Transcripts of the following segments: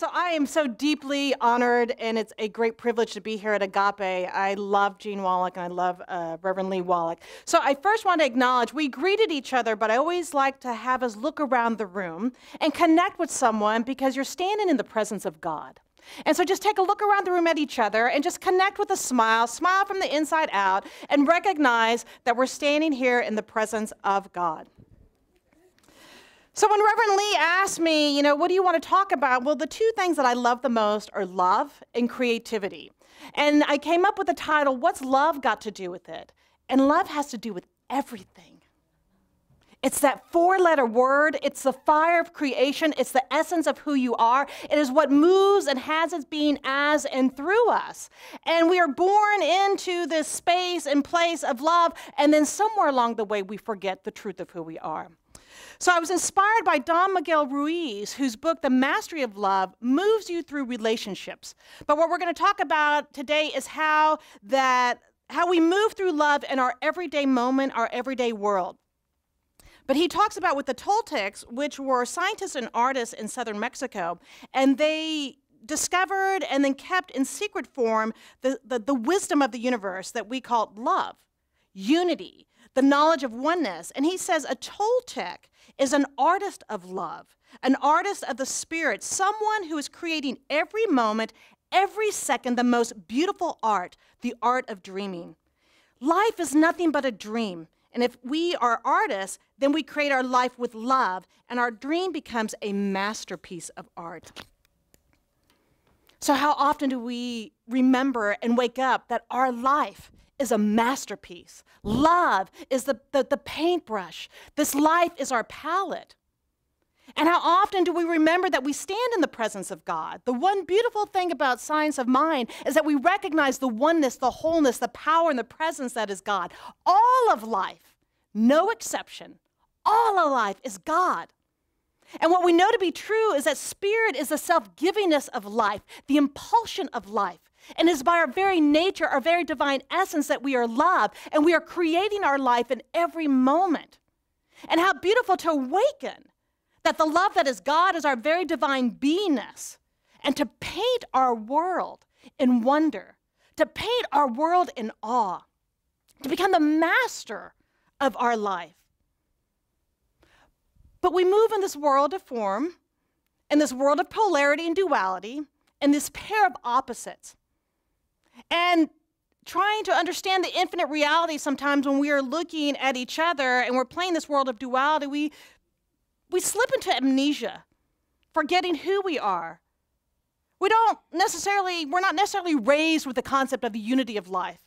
So I am so deeply honored, and it's a great privilege to be here at Agape. I love Gene Wolak, and I love Reverend Lee Wolak. So I first want to acknowledge we greeted each other, but I always like to have us look around the room and connect with someone because you're standing in the presence of God. And so just take a look around the room at each other and just connect with a smile from the inside out, and recognize that we're standing here in the presence of God. So when Reverend Lee asked me, what do you want to talk about? Well, the two things that I love the most are love and creativity. And I came up with the title, What's Love Got to Do with It? And love has to do with everything. It's that four-letter word. It's the fire of creation. It's the essence of who you are. It is what moves and has its being as and through us. And we are born into this space and place of love, and then somewhere along the way we forget the truth of who we are. So I was inspired by Don Miguel Ruiz, whose book, The Mastery of Love, moves you through relationships. But what we're going to talk about today is how we move through love in our everyday moment, our everyday world. But he talks about with the Toltecs, which were scientists and artists in southern Mexico, and they discovered and then kept in secret form the wisdom of the universe that we call love, unity, the knowledge of oneness. And he says a Toltec is an artist of love, an artist of the spirit, someone who is creating every moment, every second, the most beautiful art, the art of dreaming. Life is nothing but a dream. And if we are artists, then we create our life with love, and our dream becomes a masterpiece of art. So how often do we remember and wake up that our life is a masterpiece? Love is the paintbrush. This life is our palette. And how often do we remember that we stand in the presence of God? The one beautiful thing about science of mind is that we recognize the oneness, the wholeness, the power, and the presence that is God. All of life, no exception, all of life is God. And what we know to be true is that spirit is the self-givingness of life, the impulsion of life. And it is by our very nature, our very divine essence, that we are love, and we are creating our life in every moment. And how beautiful to awaken that the love that is God is our very divine beingness, and to paint our world in wonder, to paint our world in awe, to become the master of our life. But we move in this world of form, in this world of polarity and duality, in this pair of opposites. And trying to understand the infinite reality sometimes when we are looking at each other and we're playing this world of duality, we slip into amnesia, forgetting who we are. We're not necessarily raised with the concept of the unity of life.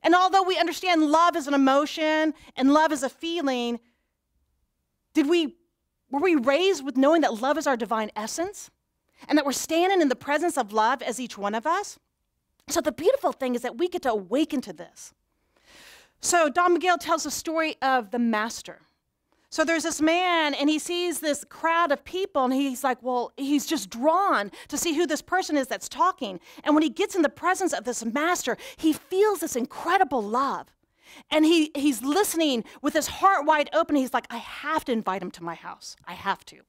And although we understand love is an emotion and love is a feeling, were we raised with knowing that love is our divine essence and that we're standing in the presence of love as each one of us? So the beautiful thing is that we get to awaken to this. So Don Miguel tells the story of the master. So there's this man, and he sees this crowd of people, and he's like, well, he's just drawn to see who this person is that's talking. And when he gets in the presence of this master, he feels this incredible love. And he's listening with his heart wide open. He's like, I have to invite him to my house. I have to.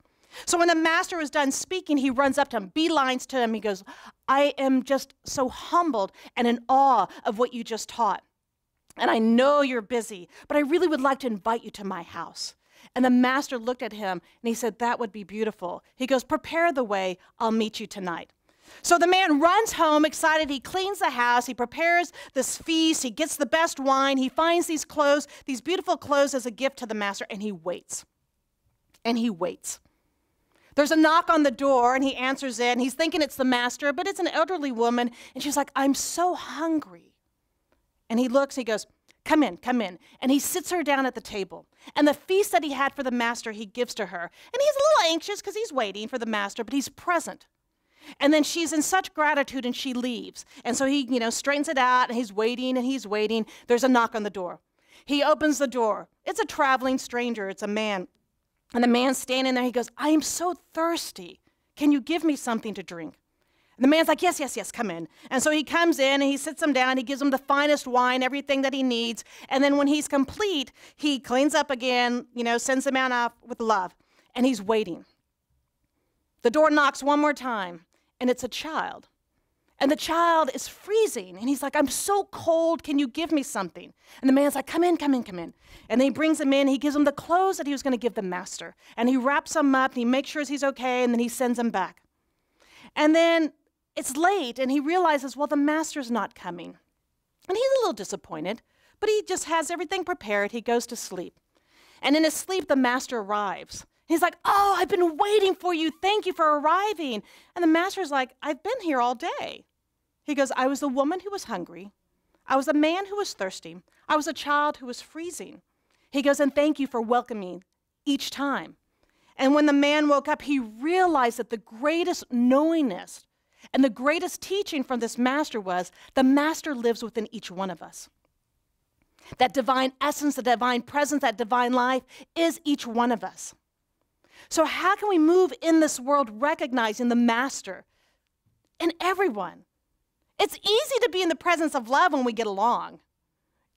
So when the master is done speaking, he runs up to him, beelines to him. He goes, I am just so humbled and in awe of what you just taught. And I know you're busy, but I really would like to invite you to my house. And the master looked at him, and he said, that would be beautiful. He goes, prepare the way. I'll meet you tonight. So the man runs home excited. He cleans the house. He prepares this feast. He gets the best wine. He finds these clothes, these beautiful clothes, as a gift to the master, and he waits. And he waits. There's a knock on the door, and he answers it, and he's thinking it's the master, but it's an elderly woman, and she's like, I'm so hungry. And he looks, he goes, come in, come in. And he sits her down at the table. And the feast that he had for the master, he gives to her. And he's a little anxious because he's waiting for the master, but he's present. And then she's in such gratitude, and she leaves. And so he, straightens it out, and he's waiting, and he's waiting. There's a knock on the door. He opens the door. It's a traveling stranger. It's a man. And the man's standing there. He goes, I am so thirsty. Can you give me something to drink? And the man's like, yes, yes, yes, come in. And so he comes in, and he sits him down. He gives him the finest wine, everything that he needs. And then when he's complete, he cleans up again, sends the man off with love. And he's waiting. The door knocks one more time, and it's a child. And the child is freezing, and he's like, I'm so cold, can you give me something? And the man's like, come in, come in, come in. And then he brings him in, he gives him the clothes that he was going to give the master. And he wraps him up, and he makes sure he's okay, and then he sends him back. And then it's late, and he realizes, well, the master's not coming. And he's a little disappointed, but he just has everything prepared. He goes to sleep. And in his sleep, the master arrives. He's like, oh, I've been waiting for you. Thank you for arriving. And the master's like, I've been here all day. He goes, I was the woman who was hungry. I was a man who was thirsty. I was a child who was freezing. He goes, and thank you for welcoming each time. And when the man woke up, he realized that the greatest knowingness and the greatest teaching from this master was the master lives within each one of us. That divine essence, the divine presence, that divine life is each one of us. So how can we move in this world recognizing the master in everyone? It's easy to be in the presence of love when we get along.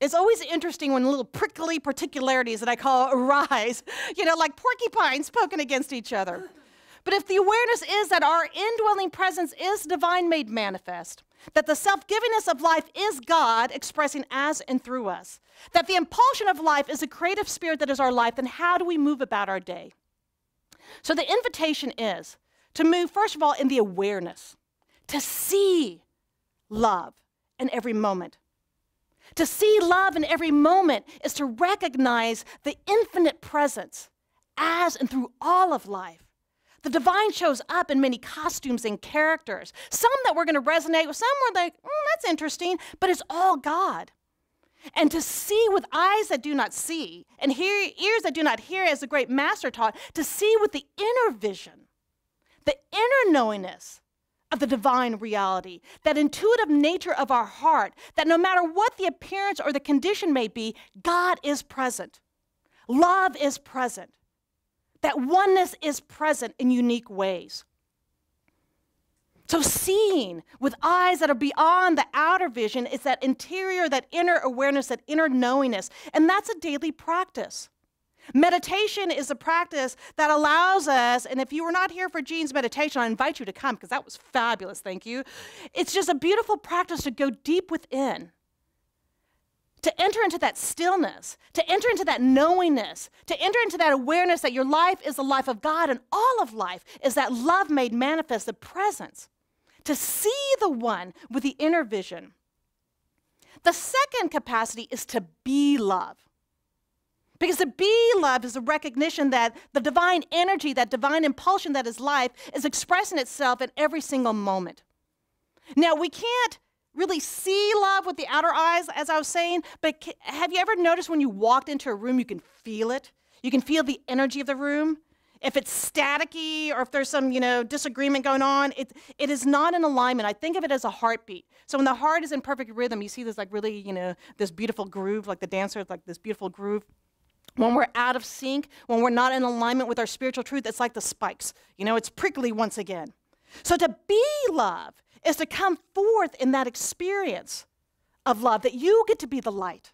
It's always interesting when little prickly particularities that I call arise, like porcupines poking against each other. But if the awareness is that our indwelling presence is divine made manifest, that the self-givingness of life is God expressing as and through us, that the impulsion of life is a creative spirit that is our life, then how do we move about our day? So the invitation is to move, first of all, in the awareness, to see love in every moment. To see love in every moment is to recognize the infinite presence as and through all of life. The divine shows up in many costumes and characters, some that we're going to resonate with, some we're like, that's interesting, but it's all God. And to see with eyes that do not see and hear ears that do not hear, as the great master taught, to see with the inner vision, the inner knowingness of the divine reality, that intuitive nature of our heart, that no matter what the appearance or the condition may be, God is present. Love is present. That oneness is present in unique ways. So seeing with eyes that are beyond the outer vision is that interior, that inner awareness, that inner knowingness. And that's a daily practice. Meditation is a practice that allows us, and if you were not here for Jean's meditation, I invite you to come because that was fabulous, thank you. It's just a beautiful practice to go deep within, to enter into that stillness, to enter into that knowingness, to enter into that awareness that your life is the life of God and all of life is that love made manifest, the presence, to see the one with the inner vision. The second capacity is to be love. Because to be love is a recognition that the divine energy, that divine impulsion that is life, is expressing itself in every single moment. Now, we can't really see love with the outer eyes, as I was saying, but have you ever noticed when you walked into a room, you can feel it? You can feel the energy of the room. If it's staticky or if there's some, disagreement going on, it is not in alignment. I think of it as a heartbeat. So when the heart is in perfect rhythm, you see this really, this beautiful groove, like the dancer, like this beautiful groove. When we're out of sync, when we're not in alignment with our spiritual truth, it's like the spikes. It's prickly once again. So to be love is to come forth in that experience of love, that you get to be the light.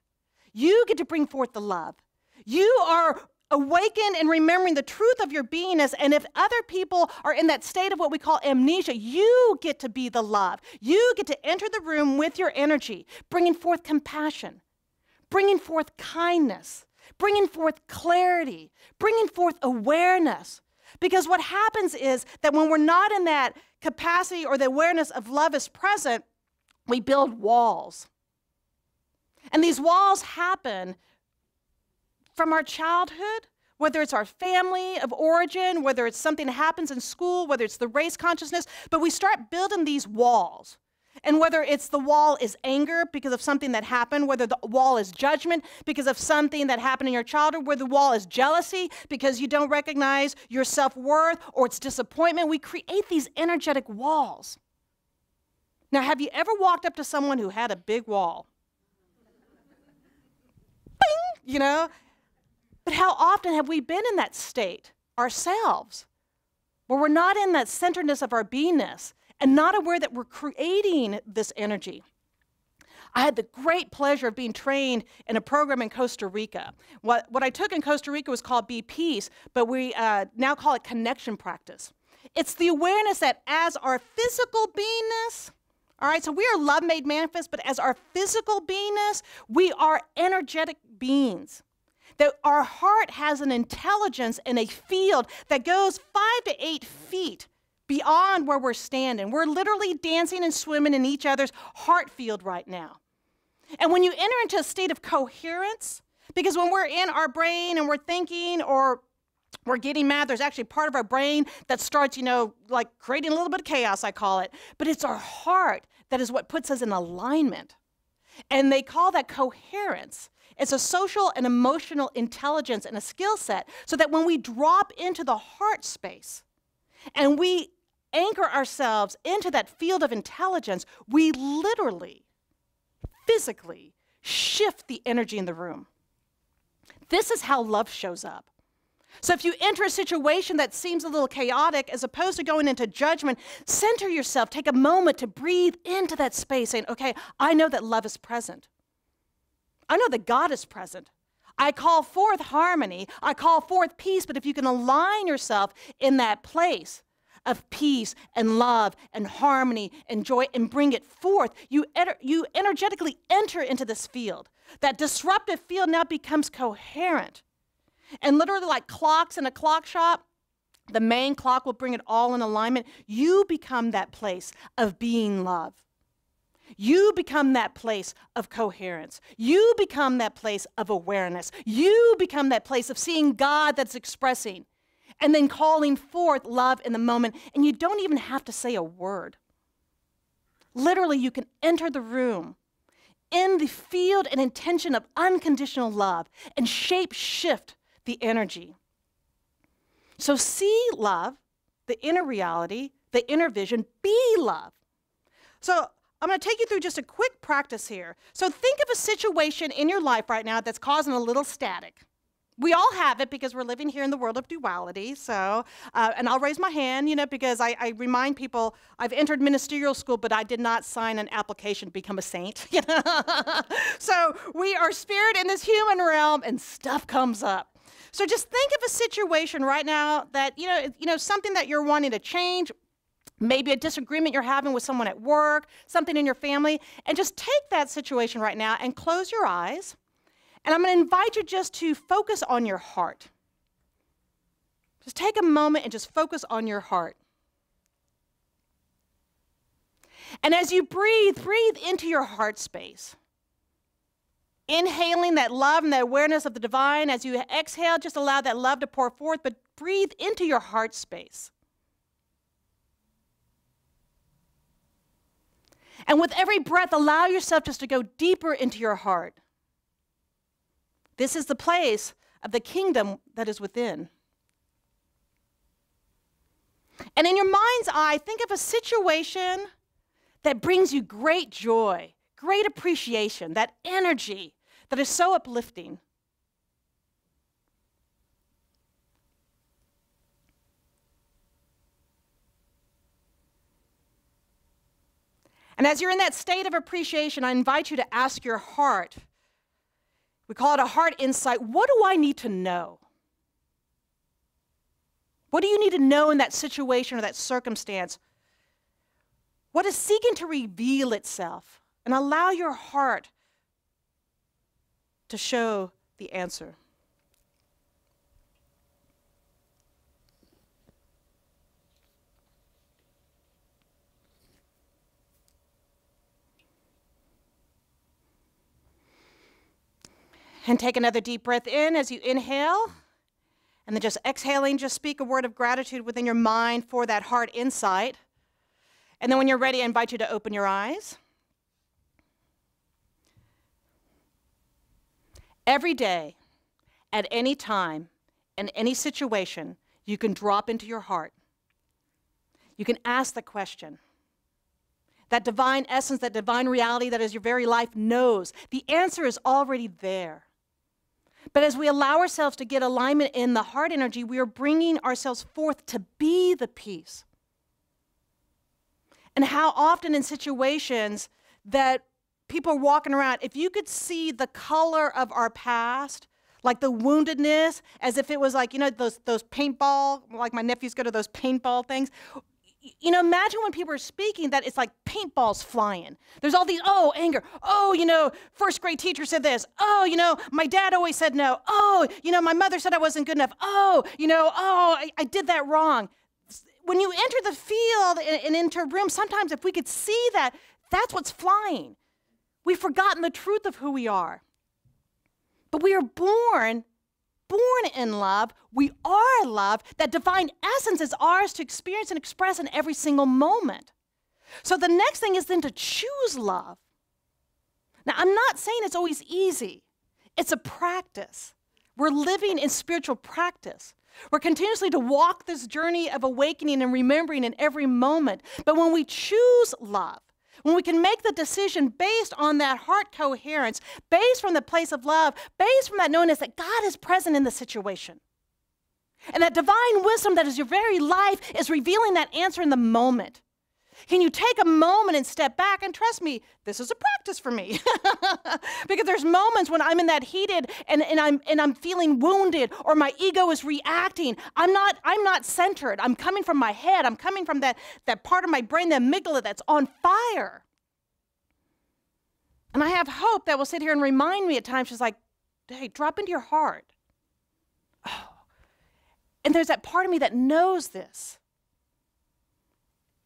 You get to bring forth the love. You are awakened and remembering the truth of your beingness, and if other people are in that state of what we call amnesia, you get to be the love. You get to enter the room with your energy, bringing forth compassion, bringing forth kindness, bringing forth clarity, bringing forth awareness. Because what happens is that when we're not in that capacity or the awareness of love is present, we build walls. And these walls happen from our childhood, whether it's our family of origin, whether it's something that happens in school, whether it's the race consciousness, but we start building these walls. And whether it's the wall is anger because of something that happened, whether the wall is judgment because of something that happened in your childhood, whether the wall is jealousy because you don't recognize your self-worth, or it's disappointment, we create these energetic walls. Now, have you ever walked up to someone who had a big wall? Bing, But how often have we been in that state ourselves, where we're not in that centeredness of our beingness, and not aware that we're creating this energy? I had the great pleasure of being trained in a program in Costa Rica. What I took in Costa Rica was called Be Peace, but we now call it connection practice. It's the awareness that as our physical beingness, all right, so we are love made manifest, but as our physical beingness, we are energetic beings. That our heart has an intelligence and a field that goes 5 to 8 feet beyond where we're standing. We're literally dancing and swimming in each other's heart field right now. And when you enter into a state of coherence, because when we're in our brain and we're thinking or we're getting mad, there's actually part of our brain that starts, like creating a little bit of chaos, I call it. But it's our heart that is what puts us in alignment. And they call that coherence. It's a social and emotional intelligence and a skill set so that when we drop into the heart space and we anchor ourselves into that field of intelligence, we literally, physically shift the energy in the room. This is how love shows up. So if you enter a situation that seems a little chaotic, as opposed to going into judgment, center yourself, take a moment to breathe into that space, saying, okay, I know that love is present. I know that God is present. I call forth harmony. I call forth peace. But if you can align yourself in that place of peace and love and harmony and joy and bring it forth, you energetically enter into this field. That disruptive field now becomes coherent. And literally like clocks in a clock shop, the main clock will bring it all in alignment. You become that place of being love. You become that place of coherence. You become that place of awareness. You become that place of seeing God that's expressing and then calling forth love in the moment. And you don't even have to say a word. Literally, you can enter the room in the field and intention of unconditional love and shape shift the energy. So see love, the inner reality, the inner vision, be love. So I'm going to take you through just a quick practice here. So think of a situation in your life right now that's causing a little static. We all have it because we're living here in the world of duality. So, and I'll raise my hand, because I remind people I've entered ministerial school, but I did not sign an application to become a saint. So we are spirit in this human realm, and stuff comes up. So just think of a situation right now that something that you're wanting to change. Maybe a disagreement you're having with someone at work, something in your family, and just take that situation right now and close your eyes. And I'm going to invite you just to focus on your heart. Just take a moment and just focus on your heart. And as you breathe into your heart space. Inhaling that love and that awareness of the divine. As you exhale, just allow that love to pour forth, but breathe into your heart space. And with every breath, allow yourself just to go deeper into your heart. This is the place of the kingdom that is within. And in your mind's eye, think of a situation that brings you great joy, great appreciation, that energy that is so uplifting. And as you're in that state of appreciation, I invite you to ask your heart. We call it a heart insight. What do I need to know? What do you need to know in that situation or that circumstance? What is seeking to reveal itself? And allow your heart to show the answer. And take another deep breath in as you inhale. And then just exhaling, just speak a word of gratitude within your mind for that heart insight. And then when you're ready, I invite you to open your eyes. Every day, at any time, in any situation, you can drop into your heart. You can ask the question. That divine essence, that divine reality that is your very life knows. The answer is already there. But as we allow ourselves to get alignment in the heart energy, we are bringing ourselves forth to be the peace. And how often in situations that people are walking around, if you could see the color of our past, like the woundedness, as if it was like, those paintball, like my nephews go to those paintball things. Imagine when people are speaking that it's like paintballs flying. There's all these, anger. First grade teacher said this. My dad always said no. My mother said I wasn't good enough. I did that wrong. When you enter the field and enter a room, sometimes if we could see that, that's what's flying. We've forgotten the truth of who we are. But we are born in love. We are love. That divine essence is ours to experience and express in every single moment. So the next thing is then to choose love. Now, I'm not saying it's always easy. It's a practice. We're living in spiritual practice. We're continuously to walk this journey of awakening and remembering in every moment. But when we choose love, when we can make the decision based on that heart coherence, based from the place of love, based from that knowingness that God is present in the situation, and that divine wisdom that is your very life is revealing that answer in the moment. Can you take a moment and step back? And trust me, this is a practice for me. Because there's moments when I'm in that heated and I'm feeling wounded, or my ego is reacting. I'm not centered. I'm coming from my head. I'm coming from that part of my brain, the amygdala, that's on fire. And I have hope that will sit here and remind me at times, she's like, hey, drop into your heart. Oh. And there's that part of me that knows this.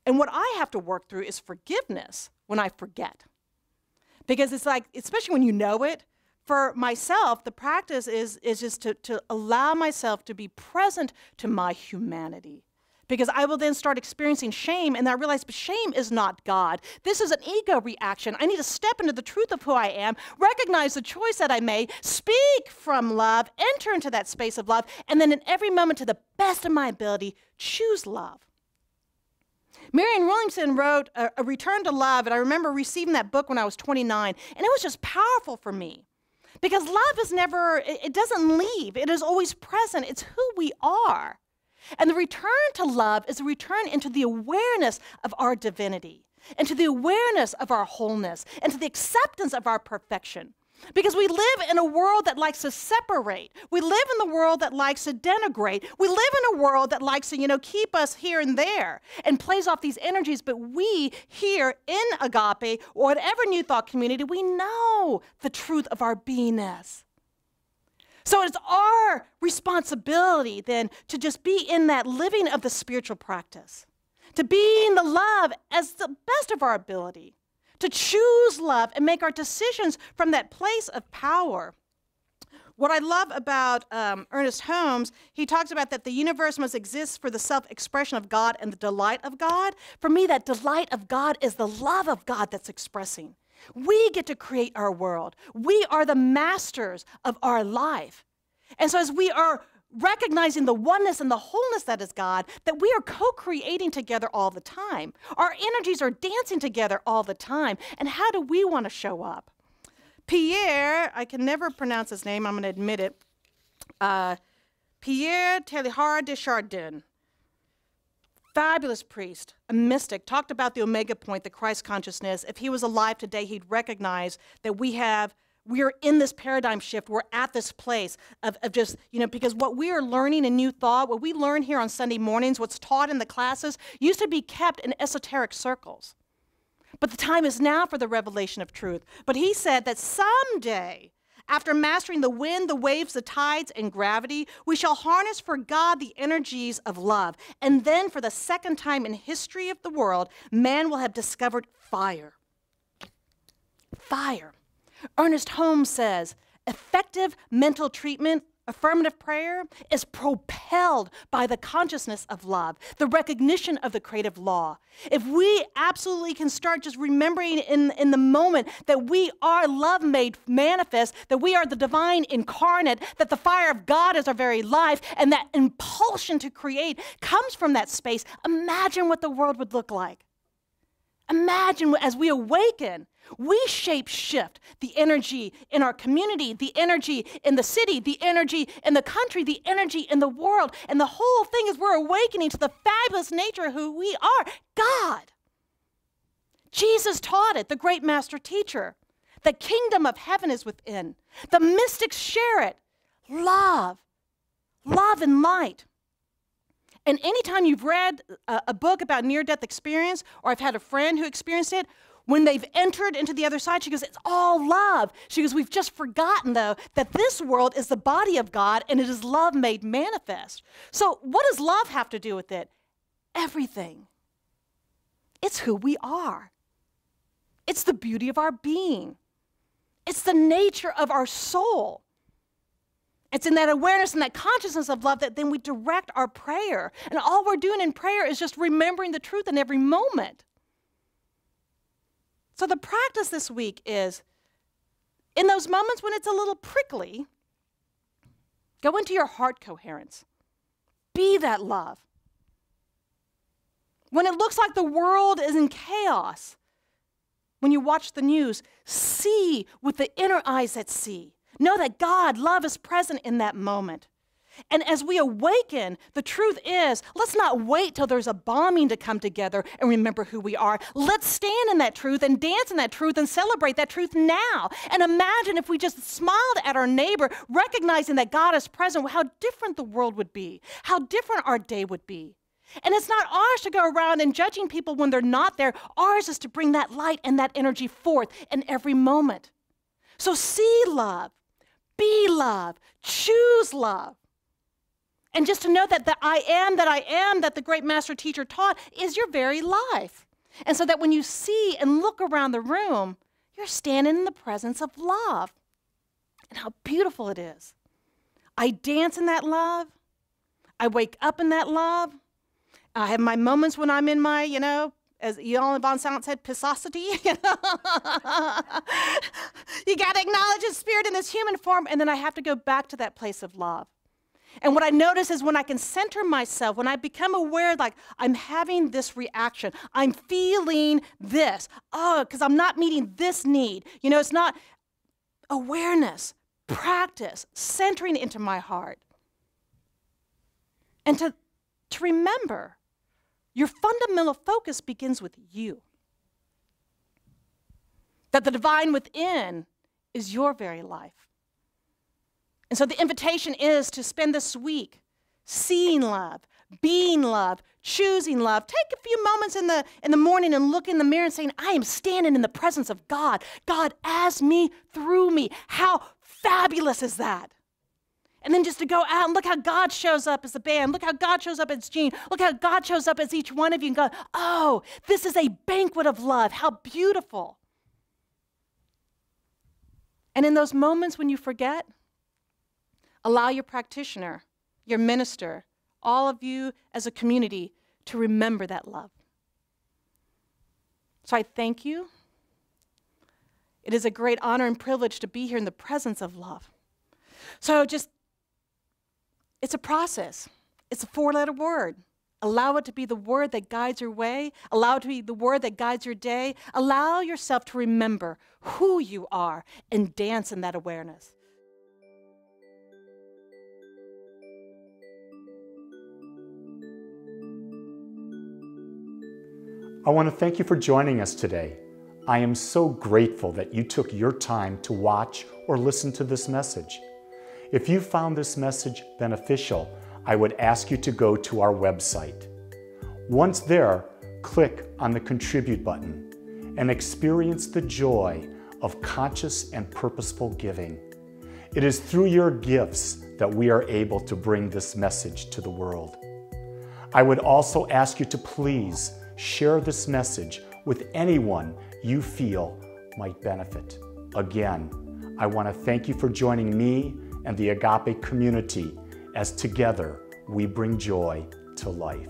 And what I have to work through is forgiveness when I forget. Because it's like, especially when you know it, for myself, the practice is just to allow myself to be present to my humanity. Because I will then start experiencing shame, and I realize, but shame is not God. This is an ego reaction. I need to step into the truth of who I am, recognize the choice that I made, speak from love, enter into that space of love, and then in every moment, to the best of my ability, choose love. Marianne Williamson wrote A Return to Love, and I remember receiving that book when I was 29, and it was just powerful for me. Because love is never, it doesn't leave. It is always present. It's who we are. And the return to love is a return into the awareness of our divinity, into the awareness of our wholeness, and to the acceptance of our perfection. Because we live in a world that likes to separate. We live in the world that likes to denigrate. We live in a world that likes to, keep us here and there and plays off these energies. But we here in Agape, or whatever New Thought community, we know the truth of our beingness. So it's our responsibility then to just be in that living of the spiritual practice, to be in the love as the best of our ability, to choose love and make our decisions from that place of power. What I love about Ernest Holmes, he talks about that the universe must exist for the self-expression of God and the delight of God. For me, that delight of God is the love of God that's expressing. We get to create our world. We are the masters of our life. And so as we are recognizing the oneness and the wholeness that is God, that we are co-creating together all the time. Our energies are dancing together all the time. And how do we want to show up? Pierre, I can never pronounce his name, I'm going to admit it. Pierre Teilhard de Chardin, fabulous priest, a mystic, talked about the Omega point, the Christ consciousness. If he was alive today, he'd recognize that we are in this paradigm shift. We're at this place of just, because what we are learning in New Thought, what we learn here on Sunday mornings, what's taught in the classes, used to be kept in esoteric circles. But the time is now for the revelation of truth. But he said that someday, after mastering the wind, the waves, the tides, and gravity, we shall harness for God the energies of love. And then for the second time in history of the world, man will have discovered fire. Fire. Ernest Holmes says, effective mental treatment, affirmative prayer, is propelled by the consciousness of love, the recognition of the creative law. If we absolutely can start just remembering in the moment that we are love made manifest, that we are the divine incarnate, that the fire of God is our very life, and that impulsion to create comes from that space, imagine what the world would look like. Imagine as we awaken, we shape shift the energy in our community, the energy in the city, the energy in the country, the energy in the world. And the whole thing is we're awakening to the fabulous nature of who we are, God. Jesus taught it, the great master teacher. The kingdom of heaven is within. The mystics share it. love. Love and light. And anytime you've read a book about near-death experience, or I've had a friend who experienced it, when they've entered into the other side, she goes, it's all love. She goes, we've just forgotten, though, that this world is the body of God, and it is love made manifest. So what does love have to do with it? Everything. It's who we are. It's the beauty of our being. It's the nature of our soul. It's in that awareness and that consciousness of love that then we direct our prayer. And all we're doing in prayer is just remembering the truth in every moment. So the practice this week is, in those moments when it's a little prickly, go into your heart coherence. Be that love. When it looks like the world is in chaos, when you watch the news, see with the inner eyes that see. Know that God, love is present in that moment. And as we awaken, the truth is, let's not wait till there's a bombing to come together and remember who we are. Let's stand in that truth and dance in that truth and celebrate that truth now. And imagine if we just smiled at our neighbor, recognizing that God is present, how different the world would be, how different our day would be. And it's not ours to go around and judging people when they're not there. Ours is to bring that light and that energy forth in every moment. So see love. Be love. Choose love. And just to know that the I am that the great master teacher taught is your very life. And so that when you see and look around the room, you're standing in the presence of love. And how beautiful it is. I dance in that love. I wake up in that love. I have my moments when I'm in my, as Jan von Sallant said, pissosity. You got to acknowledge His Spirit in this human form, and then I have to go back to that place of love. And what I notice is when I can center myself, when I become aware, like I'm having this reaction, I'm feeling this, because I'm not meeting this need. It's not awareness, practice, centering into my heart. And to remember, your fundamental focus begins with you. That the divine within is your very life. And so the invitation is to spend this week seeing love, being love, choosing love. Take a few moments in the morning and look in the mirror and saying, I am standing in the presence of God. God as me, through me. How fabulous is that? And then just to go out and look how God shows up as the band. Look how God shows up as Jean. Look how God shows up as each one of you and go, oh, this is a banquet of love. How beautiful. And in those moments when you forget, allow your practitioner, your minister, all of you as a community to remember that love. So I thank you. It is a great honor and privilege to be here in the presence of love. So it's a process. It's a 4-letter word. Allow it to be the word that guides your way. Allow it to be the word that guides your day. Allow yourself to remember who you are and dance in that awareness. I want to thank you for joining us today. I am so grateful that you took your time to watch or listen to this message. If you found this message beneficial, I would ask you to go to our website. Once there, click on the Contribute button and experience the joy of conscious and purposeful giving. It is through your gifts that we are able to bring this message to the world. I would also ask you to please share this message with anyone you feel might benefit. Again, I want to thank you for joining me and the Agape community as together we bring joy to life.